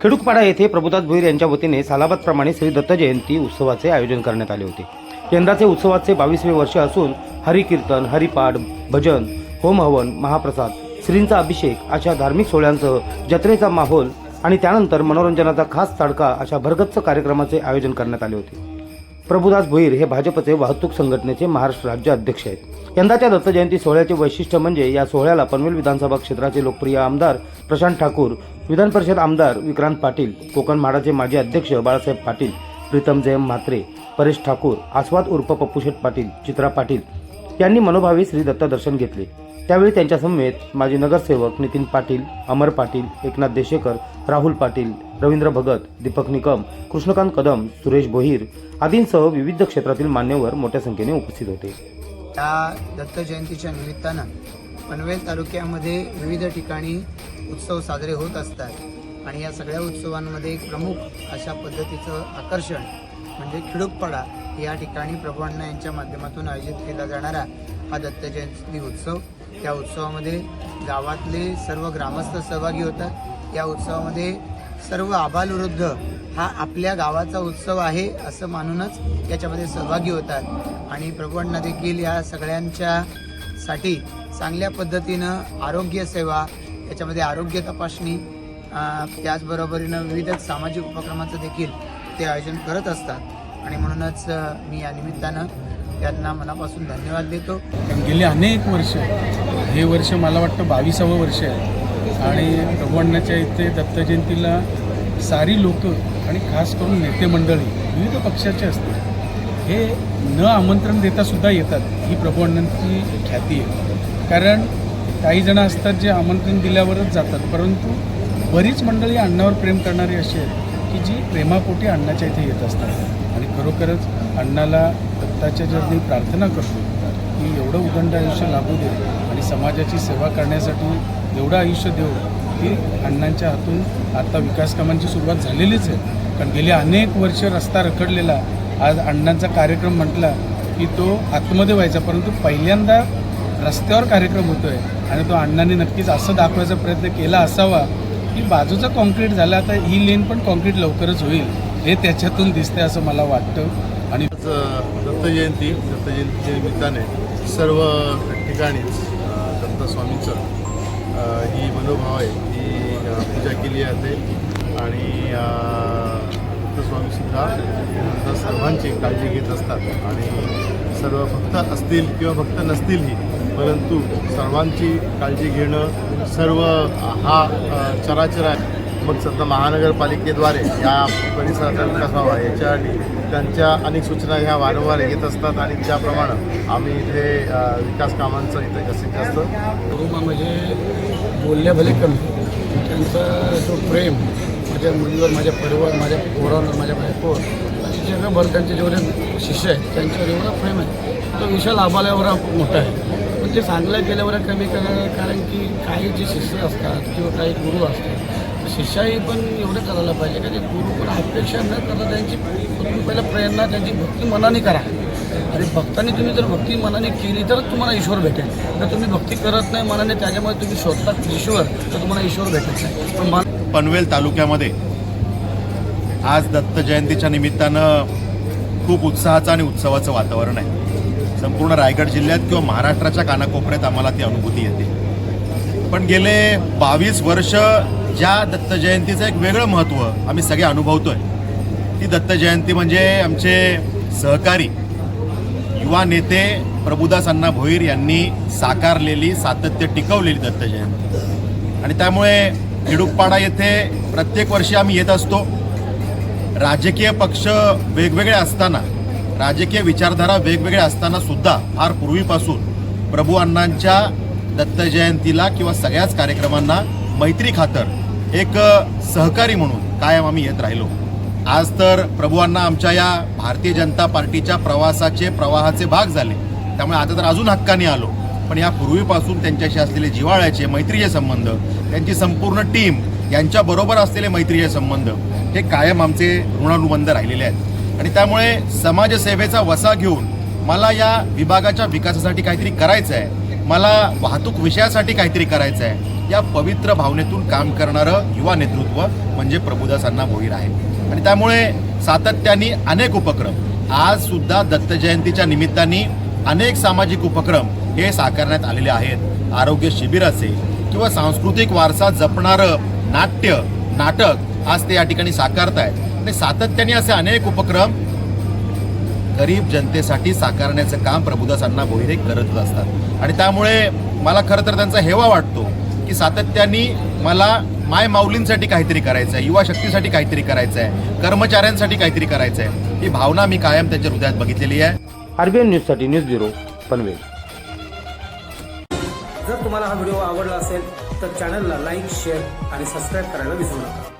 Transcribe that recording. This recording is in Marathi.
खेडूकपाडा येथे प्रभुदास भोईर यांच्या वतीने सालाबादप्रमाणे श्री दत्त जयंती उत्सवाचे आयोजन करण्यात आले होते। यंदाचे उत्सवाचे 22वे वर्ष असून हरिकीर्तन, हरिपाठ, भजन, होम हवन, महाप्रसाद, श्रींचा अभिषेक अशा धार्मिक सोहळ्यांसह जत्रेचा माहोल आणि त्यानंतर मनोरंजनाचा खास तडका अशा भरगच्च कार्यक्रमाचे आयोजन करण्यात आले होते। प्रभुदास भोईर हे भाजपचे वाहतूक संघटनेचे महाराष्ट्र राज्य अध्यक्ष आहेत। यंदाच्या दत्त जयंती सोहळ्याचे वैशिष्ट्य म्हणजे या सोहळ्याला पनवेल विधानसभा क्षेत्राचे लोकप्रिय आमदार प्रशांत ठाकूर, विधान परिषद आमदार विक्रांत पाटील, कोकण म्हाडाचे माजी अध्यक्ष बाळासाहेब पाटील, प्रीतम जयम म्हात्रे, परेश ठाकूर, आस्वाद उर्फ पप्पूशेठ पाटील, चित्रा पाटील यांनी मनोभावे श्री दत्त दर्शन घेतले। त्यावेळी त्यांच्या समवेत माजी नगरसेवक नितीन पाटील, अमर पाटील, एकनाथ देशेकर, राहुल पाटील, रवींद्र भगत, दीपक निकम, कृष्णकांत कदम, सुरेश भोईर आदींसह विविध क्षेत्रातील मान्यवर मोठ्या संख्येने उपस्थित होते। या दत्त जयंतीच्या निमित्तानं पनवेल तालुक्यामध्ये विविध ठिकाणी उत्सव साजरे होत असतात आणि या सगळ्या उत्सवांमध्ये एक प्रमुख अशा पद्धतीचं आकर्षण म्हणजे खिडूकपाडा या ठिकाणी प्रभू अण्णा यांच्या माध्यमातून आयोजित केला जाणारा हा दत्त जयंती उत्सव। या उत्सवामध्ये गावातले सर्व ग्रामस्थ सहभागी होतात। या उत्सवामध्ये सर्व आबालवृद्ध हा आपल्या गावाचा उत्सव आहे असं मानूनच याच्यामध्ये सहभागी होतात आणि प्रभू अण्णा देखील या सगळ्यांच्या साठी चांगल्या पद्धतीनं आरोग्य सेवा, याच्यामध्ये आरोग्य तपासणी, त्याचबरोबरीनं विविध सामाजिक उपक्रमांचं देखील ते आयोजन करत असतात आणि म्हणूनच मी या निमित्तानं त्यांना मनापासून धन्यवाद देतो। गेली अनेक वर्ष, हे वर्ष मला वाटतं 22वं वर्ष आहे आणि प्रभू अण्णाच्या इथे दत्त जयंतीला सारी लोक आणि खास करून नेते मंडळी विविध पक्षाचे असतात, हे न आमंत्रण देता सुद्धा येतात। ही प्रभू अण्णांची ख्याती आहे, कारण काही जण असतात जे आमंत्रण दिल्यावरच जातात, परंतु बरीच मंडळी अण्णावर प्रेम करणारी अशी आहेत की जी प्रेमापोटी अण्णाच्या इथे येत असतात आणि खरोखरच अण्णाला दत्ताच्या चरणी प्रार्थना करतो की एवढं उदंड आयुष्य लाभू दे आणि समाजाची सेवा करण्यासाठी एवढं आयुष्य देऊ की अण्णांच्या हातून आता विकास कामांची सुरुवात झालेलीच आहे। कारण गेली अनेक वर्ष रस्ता रखडलेला, आज अण्णांचा कार्यक्रम म्हटला की तो आतमध्ये व्हायचा, परंतु पहिल्यांदा रस्त्यावर कार्यक्रम होतो आहे आणि तो अण्णांनी नक्कीच असं दाखवायचा प्रयत्न केला असावा की बाजूचा कॉन्क्रीट झाला, आता ही लेन पण कॉन्क्रीट लवकरच होईल हे त्याच्यातून दिसते असं मला वाटतं। आणि दत्त जयंतीच्या निमित्ताने सर्व ठिकाणीच दत्तस्वामींचं ही मनोभाव आहे, ही पूजा केली जाते आणि दत्तस्वामीसुद्धा सर्वांची काळजी घेत असतात आणि सर्व भक्त असतील किंवा भक्त नसतीलही, परंतु सर्वांची काळजी घेणं सर्व हा चराचर आहे। मग सध्या महानगरपालिकेद्वारे या परिसराचा विकास व्हावा याच्यासाठी त्यांच्या अनेक सूचना ह्या वारंवार येत असतात आणि त्याप्रमाणे आम्ही इथे विकास कामांचं इथे जास्तीत जास्त म्हणजे बोलल्या भले कमी, त्यांचा जो प्रेम माझ्या मुलीवर, माझ्या परिवार, माझ्या पोरांवर, माझ्या बायकोवर आणि जगभर त्यांचे जेवढे शिष्य आहेत त्यांच्यावर एवढा प्रेम आहे, तो विशाल आबाल्यावर मोठा आहे। पण ते चांगलं केल्यावर कमी करणं, कारण की काही जे शिष्य असतात किंवा काही गुरु असतात, शिष्याही पण एवढं करायला पाहिजे का ते गुरु पण अपेक्षा न करता त्यांची तुम्ही पहिला प्रेरणा त्यांची भक्ती मनाने करा आणि भक्तांनी तुम्ही जर भक्ती मनाने केली तरच तुम्हाला ईश्वर भेटेल। जर तुम्ही भक्ती करत नाही मनाने, त्याच्यामुळे तुम्ही शोधतात ईश्वर, तर तुम्हाला ईश्वर भेटत नाही। पण पनवेल तालुक्यामध्ये आज दत्त जयंतीच्या निमित्तानं खूप उत्साहाचं आणि उत्सवाचं वातावरण आहे। संपूर्ण रायगड जिल्ह्यात किंवा महाराष्ट्राच्या कानाकोपऱ्यात आम्हाला ती अनुभूती येते। पण गेले 22 वर्ष ज्या दत्त जयंतीचं एक वेगळं महत्त्व आम्ही सगळे अनुभवतोय, ती दत्त जयंती म्हणजे आमचे सहकारी युवा नेते प्रभुदास अण्णा भोईर यांनी साकारलेली, सातत्य टिकवलेली दत्त जयंती। आणि त्यामुळे खिडूकपाडा येथे प्रत्येक वर्षी आम्ही येत असतो। राजकीय पक्ष वेगवेगळे असताना, राजकीय विचारधारा वेगवेगळ्या असताना सुद्धा फार पूर्वीपासून प्रभू अण्णांच्या दत्त जयंतीला किंवा सगळ्याच कार्यक्रमांना मैत्री खातर एक सहकारी म्हणून कायम आम्ही येत राहिलो। आज तर प्रभू अण्णा आमच्या या भारतीय जनता पार्टीच्या प्रवाहाचे भाग झाले, त्यामुळे आता तर अजून हक्काने आलो। पण या पूर्वीपासून त्यांच्याशी असलेले जिव्हाळ्याचे, मैत्रीचे संबंध, त्यांची संपूर्ण टीम यांच्याबरोबर असलेले मैत्रीचे संबंध हे कायम आमचे ऋणानुबंध राहिलेले आहेत आणि त्यामुळे समाजसेवेचा वसा घेऊन मला या विभागाच्या विकासासाठी काहीतरी करायचं आहे, मला वाहतूक विषयासाठी काहीतरी करायचं आहे, या पवित्र भावनेतून काम करणारं युवा नेतृत्व म्हणजे प्रभुदास अण्णा भोईर आहे. आणि त्यामुळे सातत्याने अनेक उपक्रम, आज सुद्धा दत्त जयंतीच्या निमित्ताने अनेक सामाजिक उपक्रम हे साकारण्यात आलेले आहेत. आरोग्य शिबिर असेल किंवा सांस्कृतिक वारसा जपणारं नाटक आज ते या ठिकाणी साकारतायत. आणि सातत्याने असे अनेक उपक्रम गरीब जनतेसाठी साकारण्याचं काम प्रभुदास अण्णा भोईर हे करतच असतात. आणि त्यामुळे मला खरं तर त्यांचा हेवा वाटतो की सातत्याने मला माय माऊलींसाठी काहीतरी करायचं आहे, युवा शक्तीसाठी काहीतरी करायचं आहे, कर्मचाऱ्यांसाठी काहीतरी करायचं आहे. ही भावना मी कायम त्यांच्या हृदयात बघितलेली आहे. RBN न्यूजसाठी न्यूज ब्युरो पनवेल. जर तुम्हाला हा व्हिडिओ आवडला असेल तर चॅनलला लाईक, शेअर आणि सबस्क्राईब करायला विसरू नका.